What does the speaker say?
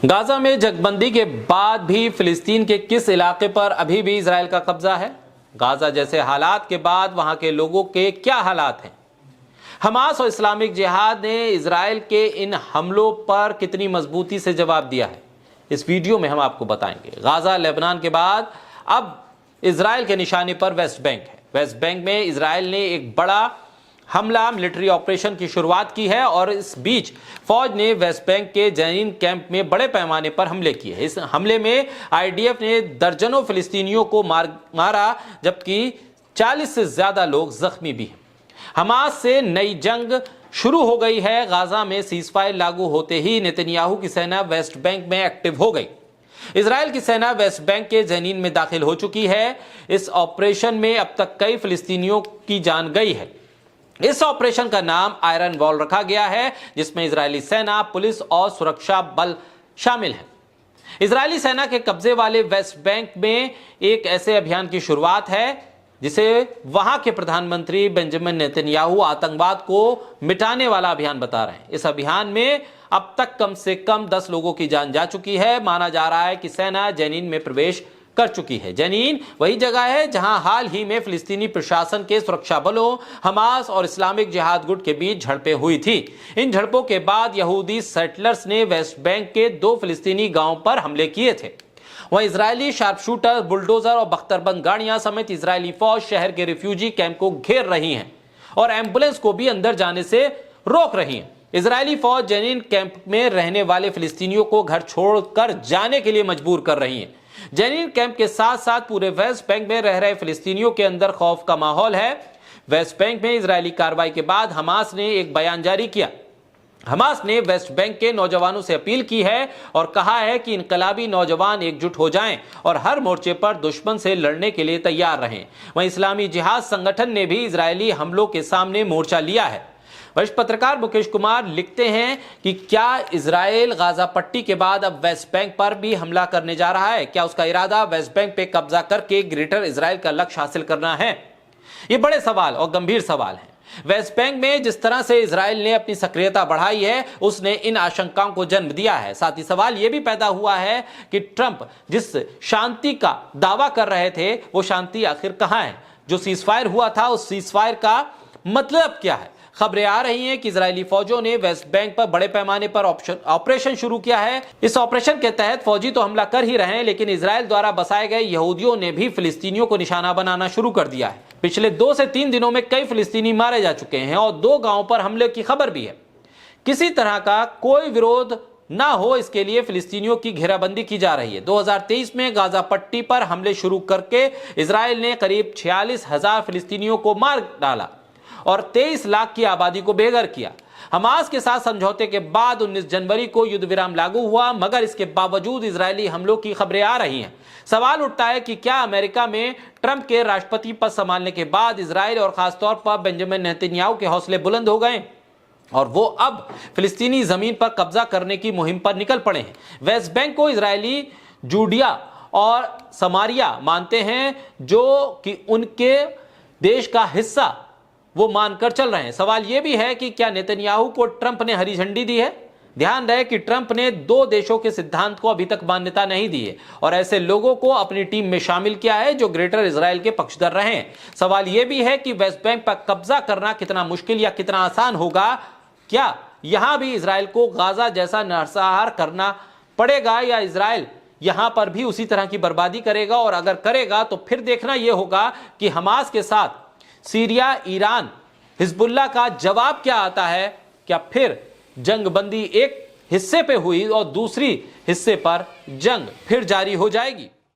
Gaza में जंगबंदी के बाद भी फिलिस्तीन के किस इलाके पर अभी भी इजराइल का कब्जा है? गाजा जैसे हालात के बाद वहां के लोगों के क्या हालात हैं? हमास और इस्लामिक जिहाद ने इजराइल के इन हमलों पर कितनी मजबूती से जवाब दिया है, इस वीडियो में हम आपको बताएंगे। गाजा लेबनान के बाद अब इजराइल के निशाने पर वेस्ट बैंक है। वेस्ट बैंक में इजराइल ने एक बड़ा हमला मिलिट्री ऑपरेशन की शुरुआत की है और इस बीच फौज ने वेस्ट बैंक के जनीन कैंप में बड़े पैमाने पर हमले किए। इस हमले में आईडीएफ ने दर्जनों फिलिस्तीनियों को मारा, जबकि 40 से ज्यादा लोग जख्मी भी हैं। हमास से नई जंग शुरू हो गई है। गाजा में सीजफायर लागू होते ही नेतन्याहू की सेना वेस्ट बैंक में एक्टिव हो गई। इजराइल की सेना वेस्ट बैंक के जनीन में दाखिल हो चुकी है। इस ऑपरेशन में अब तक कई फिलिस्तीनियों की जान गई है। इस ऑपरेशन का नाम आयरन वॉल रखा गया है, जिसमें इजरायली सेना, पुलिस और सुरक्षा बल शामिल हैं। इजरायली सेना के कब्जे वाले वेस्ट बैंक में एक ऐसे अभियान की शुरुआत है जिसे वहां के प्रधानमंत्री बेंजामिन नेतन्याहू आतंकवाद को मिटाने वाला अभियान बता रहे हैं। इस अभियान में अब तक कम से कम 10 लोगों की जान जा चुकी है। माना जा रहा है कि सेना जनीन में प्रवेश कर चुकी है। जनीन वही जगह है जहां हाल ही में फिलिस्तीनी प्रशासन के सुरक्षा बलों, हमास और इस्लामिक जिहाद गुट के बीच झड़पें हुई थी। इन झड़पों के बाद यहूदी सेटलर्स ने वेस्ट बैंक के 2 फिलिस्तीनी गांवों पर हमले किए थे। वहीं इजरायली शार्पशूटर, बुलडोजर और बख्तरबंद गाड़ियां समेत इजरायली फौज शहर के रिफ्यूजी कैंप को घेर रही हैं और एम्बुलेंस को भी अंदर जाने से रोक रही है। इजरायली फौज जनीन कैंप में रहने वाले फिलिस्तीनियों को घर छोड़कर जाने के लिए मजबूर कर रही है। जनीन कैंप के साथ साथ पूरे वेस्ट बैंक में रह रहे फिलिस्तीनियों के अंदर खौफ का माहौल है। वेस्ट बैंक में इजरायली कार्रवाई के बाद हमास ने एक बयान जारी किया। हमास ने वेस्ट बैंक के नौजवानों से अपील की है और कहा है कि इनकलाबी नौजवान एकजुट हो जाएं और हर मोर्चे पर दुश्मन से लड़ने के लिए तैयार रहें। वहीं इस्लामी जिहाद संगठन ने भी इजरायली हमलों के सामने मोर्चा लिया है। वरिष्ठ पत्रकार मुकेश कुमार लिखते हैं कि क्या इजराइल गाजा पट्टी के बाद अब वेस्ट बैंक पर भी हमला करने जा रहा है? क्या उसका इरादा वेस्ट बैंक पे कब्जा करके ग्रेटर इजराइल का लक्ष्य हासिल करना है? ये बड़े सवाल और गंभीर सवाल हैं। वेस्ट बैंक में जिस तरह से इजराइल ने अपनी सक्रियता बढ़ाई है, उसने इन आशंकाओं को जन्म दिया है। साथ ही सवाल यह भी पैदा हुआ है कि ट्रंप जिस शांति का दावा कर रहे थे, वो शांति आखिर कहां है? जो सीजफायर हुआ था, उस सीजफायर का मतलब क्या है? खबरें आ रही हैं कि इजरायली फौजों ने वेस्ट बैंक पर बड़े पैमाने पर ऑपरेशन शुरू किया है। इस ऑपरेशन के तहत फौजी तो हमला कर ही रहे हैं, लेकिन इजराइल द्वारा बसाए गए यहूदियों ने भी फिलिस्तीनियों को निशाना बनाना शुरू कर दिया है। पिछले 2 से 3 दिनों में कई फिलिस्तीनी मारे जा चुके हैं और 2 गांवों पर हमले की खबर भी है। किसी तरह का कोई विरोध ना हो, इसके लिए फिलिस्तीनियों की घेराबंदी की जा रही है। 2023 में गाजा पट्टी पर हमले शुरू करके इजराइल ने करीब 46,000 फिलिस्तीनियों को मार डाला और 23 लाख की आबादी को बेघर किया। हमास के साथ समझौते के बाद 19 जनवरी को युद्ध विराम लागू हुआ, मगर इसके बावजूद इजरायली हमलों की खबरें आ रही हैं। सवाल उठता है कि क्या अमेरिका में ट्रंप के राष्ट्रपति पद संभालने के बाद इजराइल और खासतौर पर बेंजामिन नेतन्याहू के हौसले बुलंद हो गए और वो अब फिलिस्तीनी जमीन पर कब्जा करने की मुहिम पर निकल पड़े हैं। वेस्ट बैंक को इजरायली जूडिया और समारिया मानते हैं, जो कि उनके देश का हिस्सा वो मानकर चल रहे हैं। सवाल यह भी है कि क्या नेतन्याहू को ट्रंप ने हरी झंडी दी है? ध्यान रहे कि ट्रंप ने 2 देशों के सिद्धांत को अभी तक मान्यता नहीं दी है और ऐसे लोगों को अपनी टीम में शामिल किया है जो ग्रेटर इजराइल के पक्षधर रहे हैं। सवाल यह भी है कि वेस्ट बैंक पर कब्जा करना कितना मुश्किल या कितना आसान होगा। क्या यहां भी इजराइल को गाजा जैसा नरसंहार करना पड़ेगा या इजराइल यहां पर भी उसी तरह की बर्बादी करेगा? और अगर करेगा तो फिर देखना यह होगा कि हमास के साथ सीरिया, ईरान, हिजबुल्लाह का जवाब क्या आता है। क्या फिर जंगबंदी एक हिस्से पे हुई और दूसरी हिस्से पर जंग फिर जारी हो जाएगी?